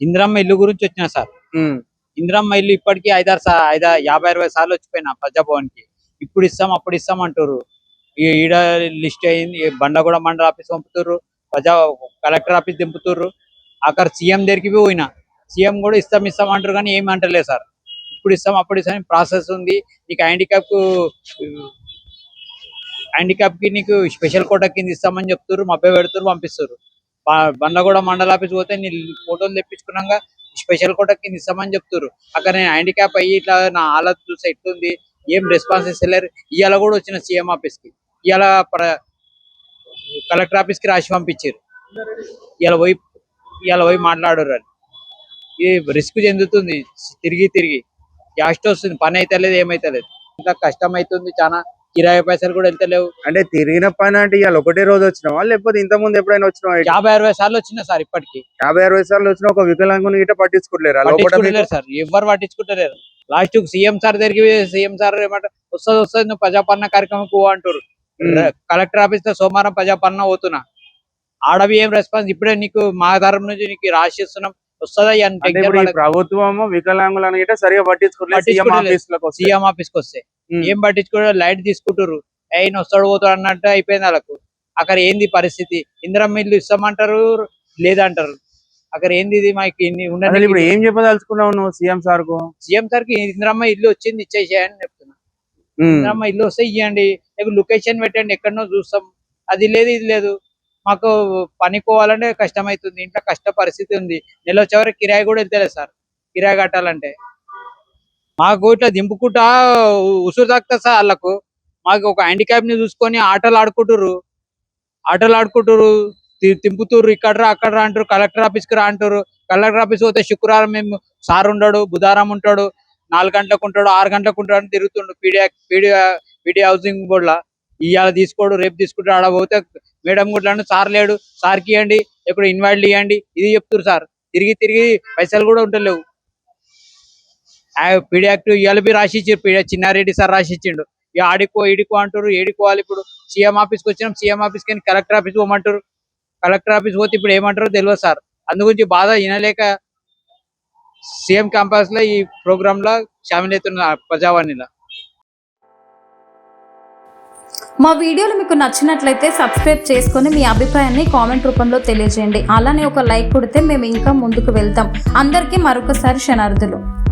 ఇందిరమ్మ ఇల్లు గురించి వచ్చిన సార్. ఇందిరమ్మ ఇల్లు ఇప్పటికీ 50-60 సార్లు వచ్చిపోయినా ప్రజాభవన్ కి. ఇప్పుడు ఇస్తాం అప్పుడు ఇస్తాం అంటారు. ఈడ లిస్ట్ అయింది, బండగూడ మండల ఆఫీస్ పంపుతారు, కలెక్టర్ ఆఫీస్ దింపుతారు, అక్కడ సీఎం దగ్గరికి పోయినా సీఎం కూడా ఇస్తాం అంటారు కానీ ఏమి అంటలేదు సార్. ఇప్పుడు ఇస్తాం అప్పుడు ఇస్తాం ప్రాసెస్ ఉంది. నీకు హ్యాండిక్యాప్ కి నీకు స్పెషల్ కోటా కింద ఇస్తామని చెప్తారు, పెడతారు, పంపిస్తారు. బండ్లగూడ మండల ఆఫీస్ పోతే నీ ఫోటోలు తెప్పించుకున్నాక స్పెషల్ కోటా కింద ఇస్తామని చెప్తారు. అక్కడ నేను హ్యాండిక్యాప్ అయ్యి ఇట్లా నా హాలత్ చూసి ఎట్లుంది, ఏం రెస్పాన్స్ ఇస్తలేరు. ఇవాళ కూడా వచ్చిన సీఎం ఆఫీస్ కి, ఇవాళ కలెక్టర్ ఆఫీస్ కి రాసి పంపించారు. ఇవాళ పోయి మాట్లాడరు. అని ఇది రిస్క్ చెందుతుంది, తిరిగి యాస్ట్ వస్తుంది, పని అయితే లేదు, ఏమైతే లేదు. ఇంకా కష్టం అవుతుంది చాలా, కిరాయి పైసలు కూడా వెళ్తలేవు. అంటే తిరిగిన పని అంటే ఇవాళ ఒకటే రోజు వచ్చినావా లేకపోతే ఇంత ముందు ఎప్పుడైనా వచ్చినావా? 50-60 సార్లు వచ్చినా సార్. ఇప్పటికి 50-60 సార్లు వచ్చిన ఒక వికలాంగుని గిట్ట పట్టించుకోలేరు సార్, ఎవరు పట్టించుకుంటలేరు. లాస్ట్ సీఎం సార్ దగ్గరికి సీఎం సార్ ఏమంటారు, వస్తుంది నువ్వు ప్రజాపాలన కార్యక్రమం పో అంటారు. కలెక్టర్ ఆఫీస్ లో సోమవారం ప్రజాపాలన పోతున్నా, ఆడవి ఏం రెస్పాన్స్, ఇప్పుడే నీకు మా తరపు నుంచి నీకు రాసిస్తున్నాం వస్తుందా? ప్రభుత్వం వికలాంగులను గిట్ట సరిగా పట్టించుకోలేదు. సీఎం ఆఫీస్ కి వస్తే ఏం పట్టించుకోవడం, లైట్ తీసుకుంటారు, అయిన వస్తాడు పోతాడు అన్నట్టు అయిపోయింది వాళ్ళకు. అక్కడ ఏంది పరిస్థితి? ఇందిరమ్మ ఇల్లు ఇస్తామంటారు, లేదంటారు. అక్కడ ఏంది ఇది? మాకు ఇప్పుడు ఏం చెప్పదలుచుకున్నావు నువ్వు సీఎం సార్ కు? సీఎం సార్ కి ఇందిరమ్మ ఇల్లు వచ్చింది, ఇచ్చేసేయని చెప్తున్నా. ఇందిరమ్మ ఇల్లు వస్తే ఇవ్వండి, లొకేషన్ పెట్టండి, ఎక్కడనో చూస్తాం. అది లేదు ఇది లేదు, మాకు పనికోవాలంటే కష్టమవుతుంది, ఇంట్లో కష్ట పరిస్థితి ఉంది. నెల వచ్చేవరకు కిరాయి కూడా వెళ్తలేదు సార్. కిరాయి కట్టాలంటే మాకు ఇట్లా దింపుకుంటా ఉసురు తాకుతా సార్ వాళ్ళకు. మాకు ఒక హ్యాండిక్యాప్ ని చూసుకొని ఆటలు ఆడుకుంటారు, తింపుతుర్రు, ఇక్కడ రా అక్కడ రా అంటారు, కలెక్టర్ ఆఫీస్ కి రా అంటారు. కలెక్టర్ ఆఫీస్ పోతే శుక్రవారం మేము సార్ ఉండడు, బుధవారం ఉంటాడు, 4 గంటలకు ఉంటాడు, 6 గంటలకు ఉంటాడు అని తిరుగుతుండు. పీడీ హౌసింగ్ బోర్డ్ లా ఇవాళ తీసుకోడు, రేపు తీసుకుంటాడు. ఆడ పోతే మేడం కూడా సార్ లేడు, సార్కి ఇవ్వండి, ఎప్పుడు ఇన్వైట్లు ఇవ్వండి, ఇది చెప్తారు సార్. తిరిగి పైసలు కూడా ఉంటలేవు. పీడీ యాక్ట్ ఇవాళ రాసి ఇచ్చారు, చిన్నారెడ్డి సార్ రాసి ఇచ్చిండు. ఇక ఆడికో ఈడికో అంటారు, ఏడికోవాలి. ఇప్పుడు సీఎం ఆఫీస్కి వచ్చినాం, సీఎం ఆఫీస్ కానీ కలెక్టర్ ఆఫీస్ పోమంటారు. కలెక్టర్ ఆఫీస్ పోతే ఇప్పుడు ఏమంటారో తెలియదు సార్. అందు గురించి బాధ వినలేక సీఎం క్యాంపస్ లో ఈ ప్రోగ్రామ్ లో షామిల్ అవుతున్న ప్రజావాణిలో. మా వీడియోలు మీకు నచ్చినట్లయితే సబ్స్క్రైబ్ చేసుకొని మీ అభిప్రాయాన్ని కామెంట్ రూపంలో తెలియజేయండి. అలానే ఒక లైక్ కొడితే మేము ఇంకా ముందుకు వెళ్తాం. అందరికీ మరొకసారి శనార్థులు.